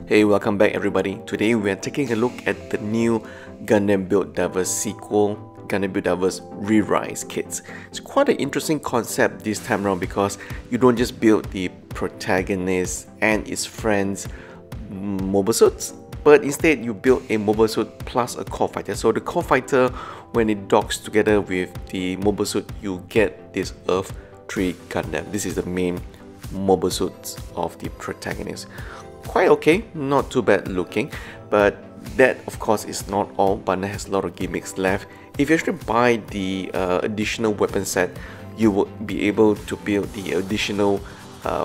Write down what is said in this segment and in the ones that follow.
Hey, welcome back everybody. Today we are taking a look at the new Gundam Build Divers sequel, Gundam Build Divers Re kits. It's quite an interesting concept this time around because you don't just build the protagonist and his friends mobile suits, but instead you build a mobile suit plus a core fighter. So the core fighter, when it docks together with the mobile suit, you get this Earth 3 Gundam. This is the main mobile suits of the protagonist. Quite okay, not too bad looking, but that of course is not all. Bandai has a lot of gimmicks left. If you actually buy the additional weapon set, you will be able to build the additional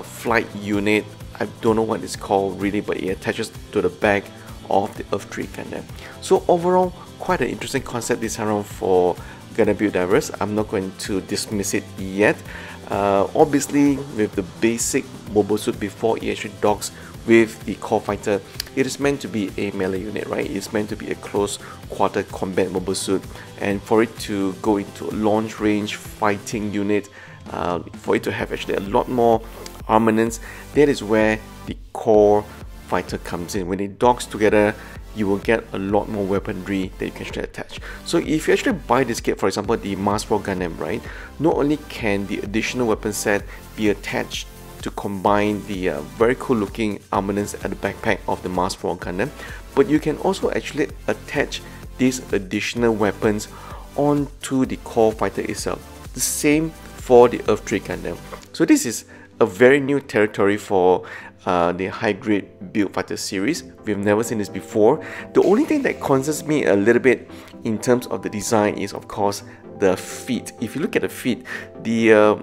flight unit. I don't know what it's called really, but it attaches to the back of the Earth 3 Gundam. So overall, quite an interesting concept this time around for Gundam Build Divers. I'm not going to dismiss it yet. Obviously, with the basic mobile suit before it actually docks with the core fighter, it is meant to be a melee unit, right? It's meant to be a close quarter combat mobile suit, and for it to go into a launch range fighting unit, for it to have actually a lot more armaments, that is where the core fighter comes in. When it docks together, you will get a lot more weaponry that you can actually attach. So if you actually buy this kit, for example the Mars 4 Gundam, right, not only can the additional weapon set be attached to combine the very cool looking armaments at the backpack of the Mars 4 Gundam, but you can also actually attach these additional weapons onto the core fighter itself. The same for the Earth 3 Gundam. So this is a very new territory for the high grade build fighter series. We've never seen this before. The only thing that concerns me a little bit in terms of the design is of course the feet. If you look at the feet, the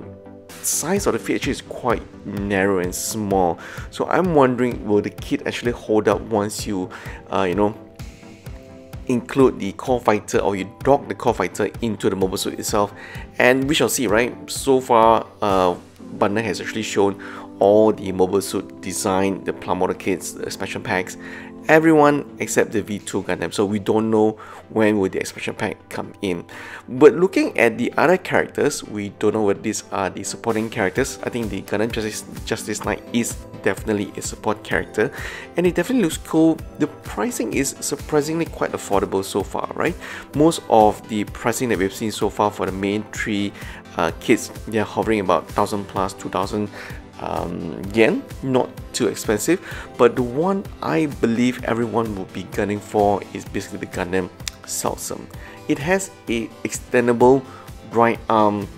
size of the feet actually is quite narrow and small. So I'm wondering, will the kit actually hold up once you include the core fighter, or you dock the core fighter into the mobile suit itself? And we shall see, right? So far Bandai has actually shown all the mobile suit design, the Plum Model kits, the expansion packs, everyone except the V2 Gundam. So we don't know when will the expansion pack come in. But looking at the other characters, we don't know whether these are the supporting characters. I think the Gundam Justice Knight is definitely a support character, and it definitely looks cool. The pricing is surprisingly quite affordable so far, right? Most of the pricing that we've seen so far for the main three kits, they're hovering about 1000 plus 2000 yen, not too expensive. But the one I believe everyone will be gunning for is basically the Gundam Salsum. It has a extendable right arm,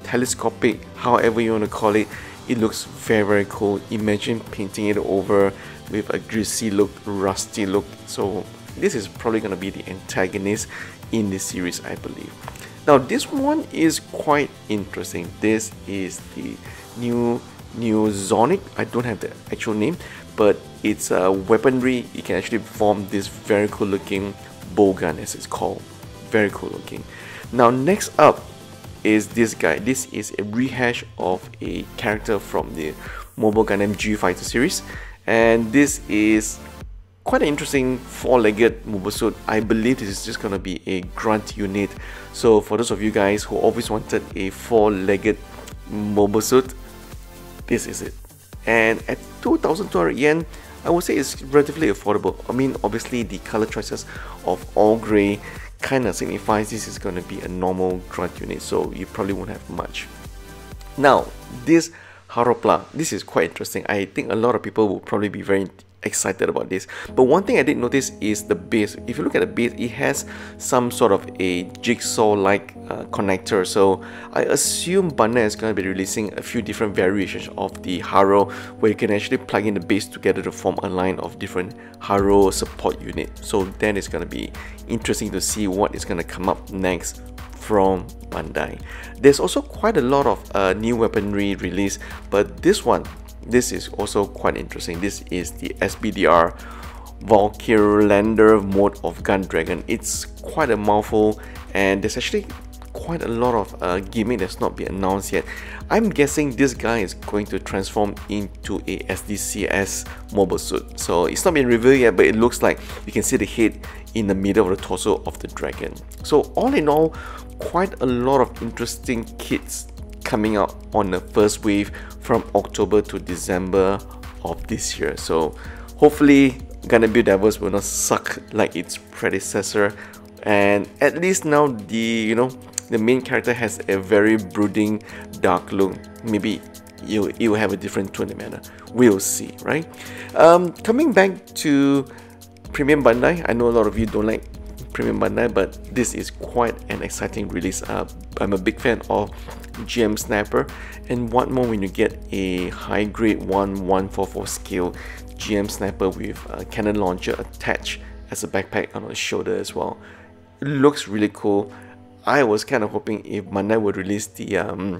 telescopic, however you want to call it. It looks very cool. Imagine painting it over with a greasy look, rusty look. So this is probably going to be the antagonist in this series, I believe. Now this one is quite interesting. This is the new Zonic. I don't have the actual name, but it's a weaponry. You can actually form this very cool looking bowgun, as it's called. Very cool looking. Now next up is this guy. This is a rehash of a character from the Mobile Gundam G Fighter series, and this is quite an interesting four-legged mobile suit. I believe this is just gonna be a grunt unit. So for those of you guys who always wanted a four-legged mobile suit, this is it. And at 2,200 yen, I would say it's relatively affordable. I mean, obviously the color choices of all gray kind of signifies this is going to be a normal grunt unit, so you probably won't have much. Now this Haropla, this is quite interesting. I think a lot of people will probably be very excited about this. But one thing I did notice is the base. If you look at the base, it has some sort of a jigsaw like connector. So I assume Bandai is going to be releasing a few different variations of the Haro, where you can actually plug in the base together to form a line of different Haro support unit. So then it's going to be interesting to see what is going to come up next from Bandai. There's also quite a lot of new weaponry released, but this is also quite interesting. This is the SBDR Valkyrielander mode of Gun Dragon. It's quite a mouthful, and there's actually quite a lot of gimmick that's not been announced yet. I'm guessing this guy is going to transform into a SDCS mobile suit. So it's not been revealed yet, but it looks like you can see the head in the middle of the torso of the dragon. So all in all, quite a lot of interesting kits coming out on the first wave from October to December of this year. So hopefully Gundam Build Divers will not suck like its predecessor, and at least now the the main character has a very brooding, dark look. Maybe it will have a different tone and manner. We'll see, right? Coming back to Premium Bandai, I know a lot of you don't like Premium Bandai, but this is quite an exciting release. I'm a big fan of GM Sniper, and what more when you get a high grade 1144 scale GM Sniper with a cannon launcher attached as a backpack on the shoulder as well. It looks really cool. I was kind of hoping if Bandai would release the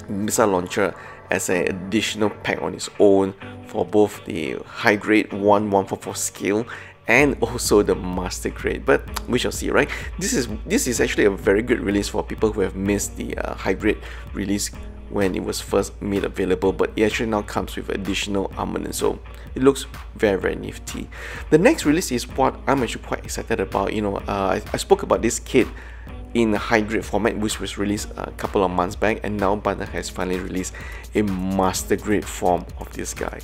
missile launcher as an additional pack on its own for both the high grade 1144 scale and also the master grade, but we shall see, right? This is actually a very good release for people who have missed the high grade release when it was first made available, but it actually now comes with additional armament, so it looks very nifty. The next release is what I'm actually quite excited about. I spoke about this kit in a high grade format, which was released a couple of months back, and now Bandai has finally released a master grade form of this guy.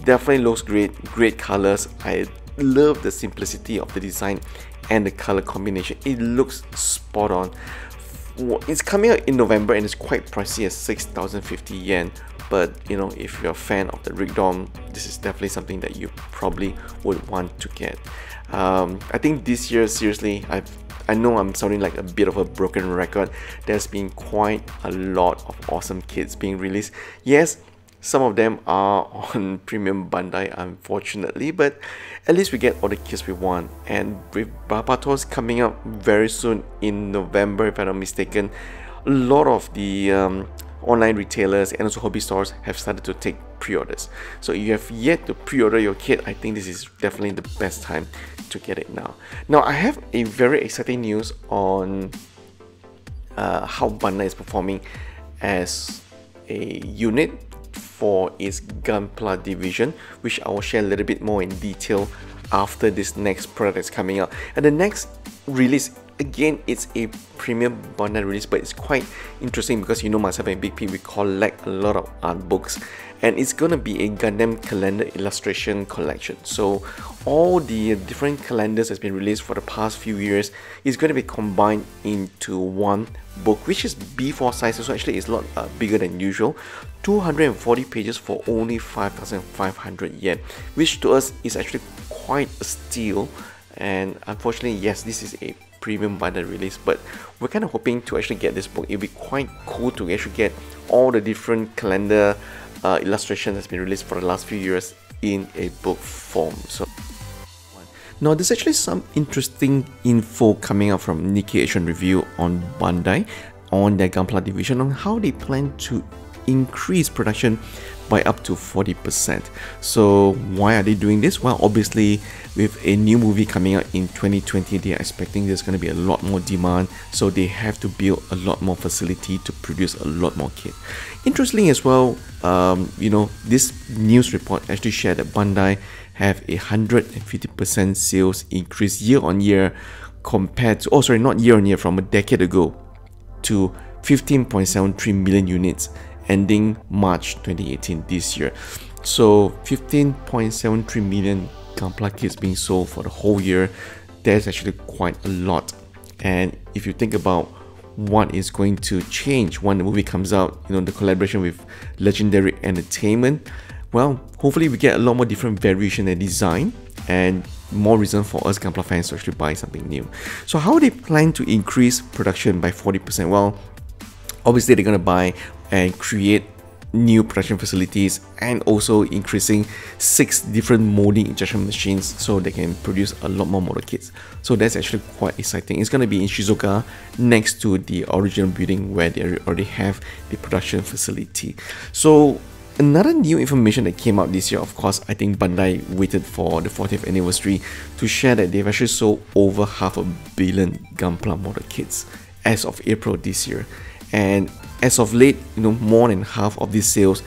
Definitely looks great colors. I love the simplicity of the design and the color combination. It looks spot on. It's coming out in November and it's quite pricey at 6,050 yen, but if you're a fan of the Rigdom, this is definitely something that you probably would want to get. I think this year, seriously, I know I'm sounding like a bit of a broken record. There's been quite a lot of awesome kits being released. Yes, some of them are on Premium Bandai, unfortunately, but at least we get all the kits we want. And with Barbatos coming up very soon in November, if I'm not mistaken, a lot of the online retailers and also hobby stores have started to take pre-orders. So if you have yet to pre-order your kit, I think this is definitely the best time to get it now. Now, I have a very exciting news on how Bandai is performing as a unit for its Gunpla division, which I will share a little bit more in detail after this next product that's coming out. And the next release, again, it's a premium Bandai release, but it's quite interesting because myself and Big P, we collect a lot of art books, and it's gonna be a Gundam calendar illustration collection. So all the different calendars that's been released for the past few years is going to be combined into one book, which is B4 size, so actually it's a lot bigger than usual. 240 pages for only 5,500 yen, which to us is actually quite a steal. And unfortunately, yes, this is a premium Bandai release, but we're kind of hoping to actually get this book. It'd be quite cool to actually get all the different calendar illustrations that's been released for the last few years in a book form. So now there's actually some interesting info coming out from Nikkei Asian Review on Bandai on their Gunpla division on how they plan to increase production by up to 40%. So why are they doing this? Well, obviously with a new movie coming out in 2020, they are expecting there's going to be a lot more demand, so they have to build a lot more facility to produce a lot more kit. Interestingly as well, this news report actually shared that Bandai have a 150% sales increase year on year compared to, not year on year, from a decade ago to 15.73 million units ending March 2018 this year. So 15.73 million Gunpla kits being sold for the whole year. That's actually quite a lot. And if you think about what is going to change when the movie comes out, the collaboration with Legendary Entertainment, well, hopefully we get a lot more different variation and design and more reason for us Gunpla fans to actually buy something new. So how they plan to increase production by 40%? Well, obviously they're going to buy and create new production facilities and also increasing 6 different molding injection machines so they can produce a lot more model kits. So that's actually quite exciting. It's going to be in Shizuoka next to the original building where they already have the production facility. So another new information that came out this year, of course, I think Bandai waited for the 40th anniversary to share that they've actually sold over 500 million Gunpla model kits as of April this year. And as of late, more than half of these sales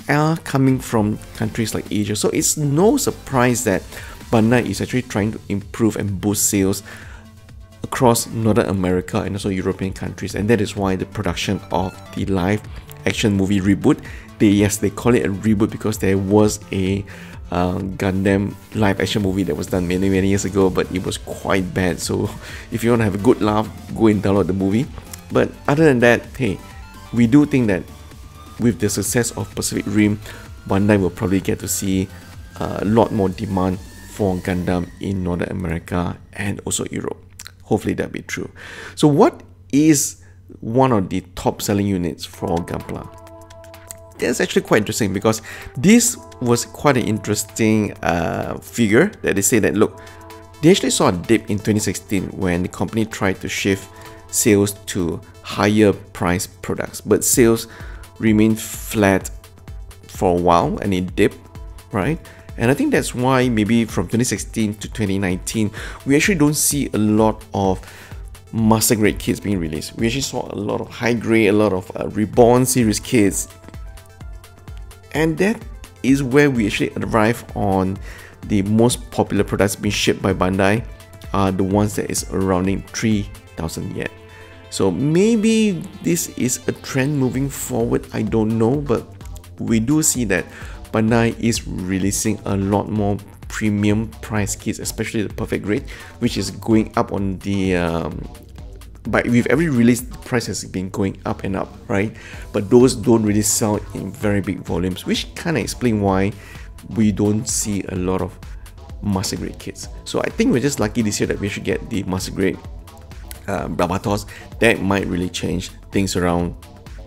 are coming from countries like Asia. So it's no surprise that Bandai is actually trying to improve and boost sales across Northern America and also European countries. And that is why the production of the live action movie reboot, they call it a reboot because there was a Gundam live action movie that was done many years ago, but it was quite bad. So if you want to have a good laugh, go and download the movie. But other than that, hey, we do think that with the success of Pacific Rim, Bandai will probably get to see a lot more demand for Gundam in North America and also Europe. Hopefully that'll be true. So what is one of the top selling units for Gunpla? That's actually quite interesting, because this was quite an interesting figure that they say that, look, they actually saw a dip in 2016 when the company tried to shift sales to higher priced products, but sales remained flat for a while and it dipped, right? And I think that's why maybe from 2016 to 2019, we actually don't see a lot of master grade kits being released. We actually saw a lot of high grade, a lot of Reborn series kits. And that is where we actually arrive on the most popular products being shipped by Bandai are the ones that is surrounding 3,000 yen. So maybe this is a trend moving forward, I don't know, but we do see that Bandai is releasing a lot more premium price kits, especially the perfect grade, which is going up on the but with every release, the price has been going up and up, right? But those don't really sell in very big volumes, which kind of explain why we don't see a lot of master grade kits. So I think we're just lucky this year that we should get the master grade Bravatos. That might really change things around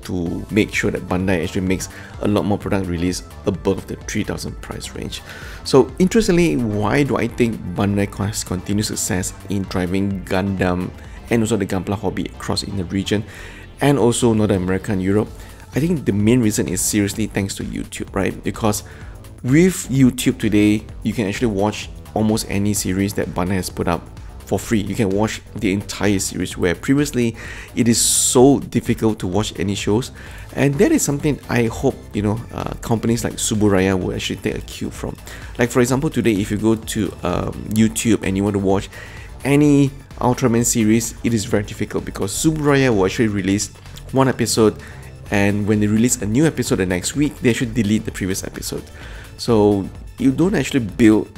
to make sure that Bandai actually makes a lot more product release above the 3,000 price range. So interestingly, why do I think Bandai has continued success in driving Gundam and also the Gunpla hobby across in the region and also North America and Europe? I think the main reason is seriously thanks to YouTube, right? Because with YouTube today, you can actually watch almost any series that Bandai has put up for free. You can watch the entire series, where previously it is so difficult to watch any shows. And that is something I hope, companies like Suburaya will actually take a cue from. Like for example, today if you go to YouTube and you want to watch any Ultraman series, it is very difficult because Suburaya will actually release one episode, and when they release a new episode the next week, they should delete the previous episode. So you don't actually build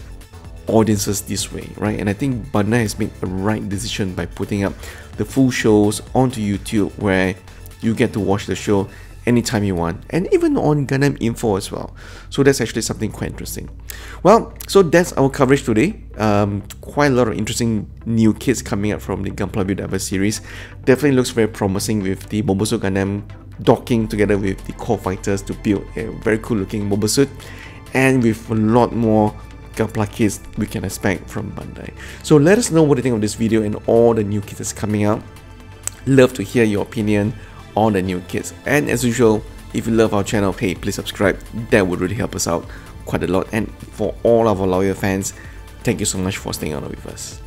audiences this way, right? And I think Bandai has made a right decision by putting up the full shows onto YouTube, where you get to watch the show anytime you want, and even on Gundam Info as well. So that's actually something quite interesting. Well, so that's our coverage today. Quite a lot of interesting new kits coming up from the Gundam Build Divers series. Definitely looks very promising with the Mobile Suit Gundam docking together with the core fighters to build a very cool looking mobile suit, and with a lot more Gunpla kits we can expect from Bandai. So let us know what you think of this video and all the new kits that's coming out. Love to hear your opinion on the new kits. And as usual, if you love our channel, hey, please subscribe. That would really help us out quite a lot. And for all of our loyal fans, thank you so much for staying on with us.